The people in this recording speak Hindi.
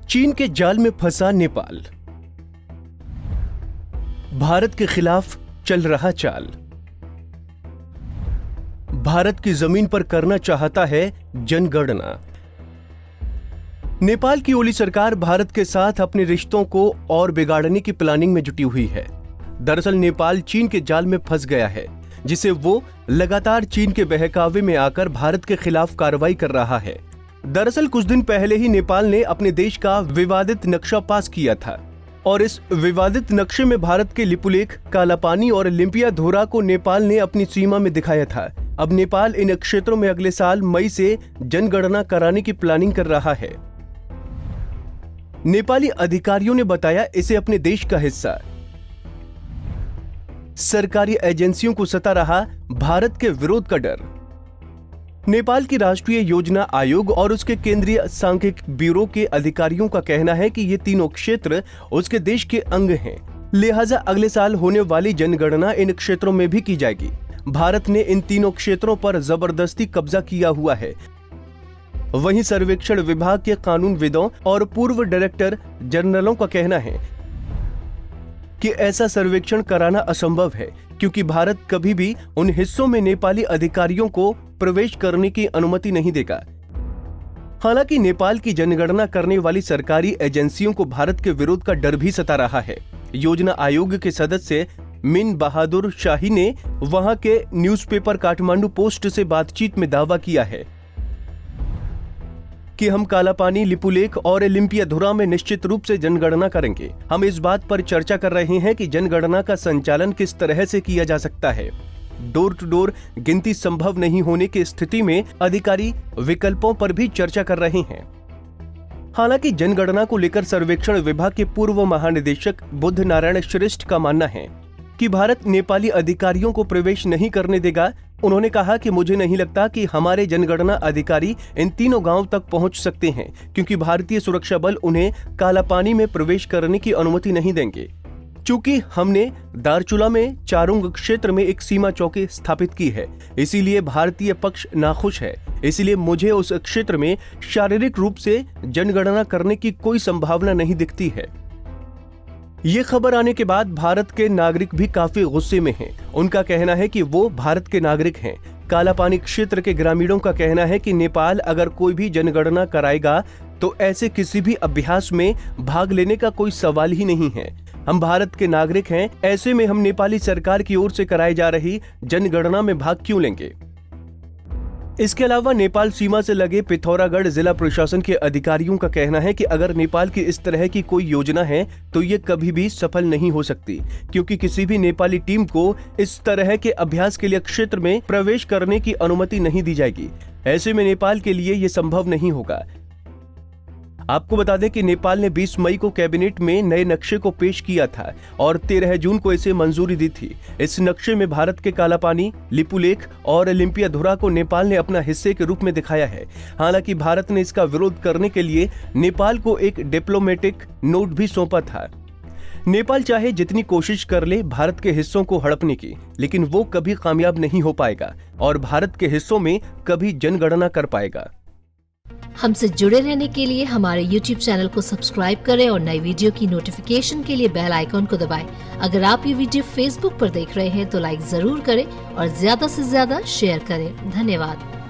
चीन के जाल में फंसा नेपाल। भारत के खिलाफ चल रहा चाल। भारत की जमीन पर करना चाहता है जनगणना। नेपाल की ओली सरकार भारत के साथ अपने रिश्तों को और बिगाड़ने की प्लानिंग में जुटी हुई है। दरअसल नेपाल चीन के जाल में फंस गया है, जिसे वो लगातार चीन के बहकावे में आकर भारत के खिलाफ कार्रवाई कर रहा है। दरअसल कुछ दिन पहले ही नेपाल ने अपने देश का विवादित नक्शा पास किया था और इस विवादित नक्शे में भारत के लिपुलेख, कालापानी और लिम्पियाधोरा को नेपाल ने अपनी सीमा में दिखाया था। अब नेपाल इन क्षेत्रों में अगले साल मई से जनगणना कराने की प्लानिंग कर रहा है। नेपाली अधिकारियों ने बताया इसे अपने देश का हिस्सा। सरकारी एजेंसियों को सता रहा भारत के विरोध का डर। नेपाल की राष्ट्रीय योजना आयोग और उसके केंद्रीय सांख्यिकी ब्यूरो के अधिकारियों का कहना है कि ये तीनों क्षेत्र उसके देश के अंग हैं, लिहाजा अगले साल होने वाली जनगणना इन क्षेत्रों में भी की जाएगी। भारत ने इन तीनों क्षेत्रों पर जबरदस्ती कब्जा किया हुआ है। वहीं सर्वेक्षण विभाग के कानूनविदों और पूर्व डायरेक्टर जनरलों का कहना है कि ऐसा सर्वेक्षण कराना असंभव है, क्योंकि भारत कभी भी उन हिस्सों में नेपाली अधिकारियों को प्रवेश करने की अनुमति नहीं देगा। हालांकि नेपाल की जनगणना करने वाली सरकारी एजेंसियों को भारत के विरोध का डर भी सता रहा है। योजना आयोग के सदस्य मिन बहादुर शाही ने वहां के न्यूज़पेपर काठमांडू पोस्ट से बातचीत में दावा किया है कि हम कालापानी, लिपुलेख और लिम्पियाधोरा में निश्चित रूप से जनगणना करेंगे। हम इस बात पर चर्चा कर रहे हैं कि जनगणना का संचालन किस तरह से किया जा सकता है। डोर टू डोर गिनती संभव नहीं होने की स्थिति में अधिकारी विकल्पों पर भी चर्चा कर रहे हैं। हालांकि जनगणना को लेकर सर्वेक्षण विभाग के पूर्व महानिदेशक बुद्ध नारायण श्रेष्ठ का मानना है कि भारत नेपाली अधिकारियों को प्रवेश नहीं करने देगा। उन्होंने कहा कि मुझे नहीं लगता कि हमारे जनगणना अधिकारी इन तीनों गांव तक पहुंच सकते हैं, क्योंकि भारतीय सुरक्षा बल उन्हें कालापानी में प्रवेश करने की अनुमति नहीं देंगे। चूंकि हमने दारचूला में चारुंग क्षेत्र में एक सीमा चौकी स्थापित की है, इसीलिए भारतीय पक्ष नाखुश है। इसलिए मुझे उस क्षेत्र में शारीरिक रूप से जनगणना करने की कोई संभावना नहीं दिखती है। ये खबर आने के बाद भारत के नागरिक भी काफी गुस्से में हैं। उनका कहना है कि वो भारत के नागरिक हैं। कालापानी क्षेत्र के ग्रामीणों का कहना है कि नेपाल अगर कोई भी जनगणना कराएगा तो ऐसे किसी भी अभ्यास में भाग लेने का कोई सवाल ही नहीं है। हम भारत के नागरिक हैं, ऐसे में हम नेपाली सरकार की ओर से कराई जा रही जनगणना में भाग क्यों लेंगे। इसके अलावा नेपाल सीमा से लगे पिथौरागढ़ जिला प्रशासन के अधिकारियों का कहना है कि अगर नेपाल की इस तरह की कोई योजना है तो ये कभी भी सफल नहीं हो सकती, क्योंकि किसी भी नेपाली टीम को इस तरह के अभ्यास के लिए क्षेत्र में प्रवेश करने की अनुमति नहीं दी जाएगी। ऐसे में नेपाल के लिए ये संभव नहीं होगा। आपको बता दें कि नेपाल ने 20 मई को कैबिनेट में नए नक्शे को पेश किया था और 13 जून को इसे मंजूरी दी थी। इस नक्शे में भारत के कालापानी, लिपुलेख और लिम्पियाधोरा को नेपाल ने अपना हिस्से के रूप में दिखाया है। हालांकि भारत ने इसका विरोध करने के लिए नेपाल को एक डिप्लोमेटिक नोट भी सौंपा था। नेपाल चाहे जितनी कोशिश कर ले भारत के हिस्सों को हड़पने की, लेकिन वो कभी कामयाब नहीं हो पाएगा और भारत के हिस्सों में कभी जनगणना कर पाएगा। हमसे जुड़े रहने के लिए हमारे YouTube चैनल को सब्सक्राइब करें और नई वीडियो की नोटिफिकेशन के लिए बेल आइकॉन को दबाएं। अगर आप ये वीडियो Facebook पर देख रहे हैं तो लाइक जरूर करें और ज्यादा से ज्यादा शेयर करें। धन्यवाद।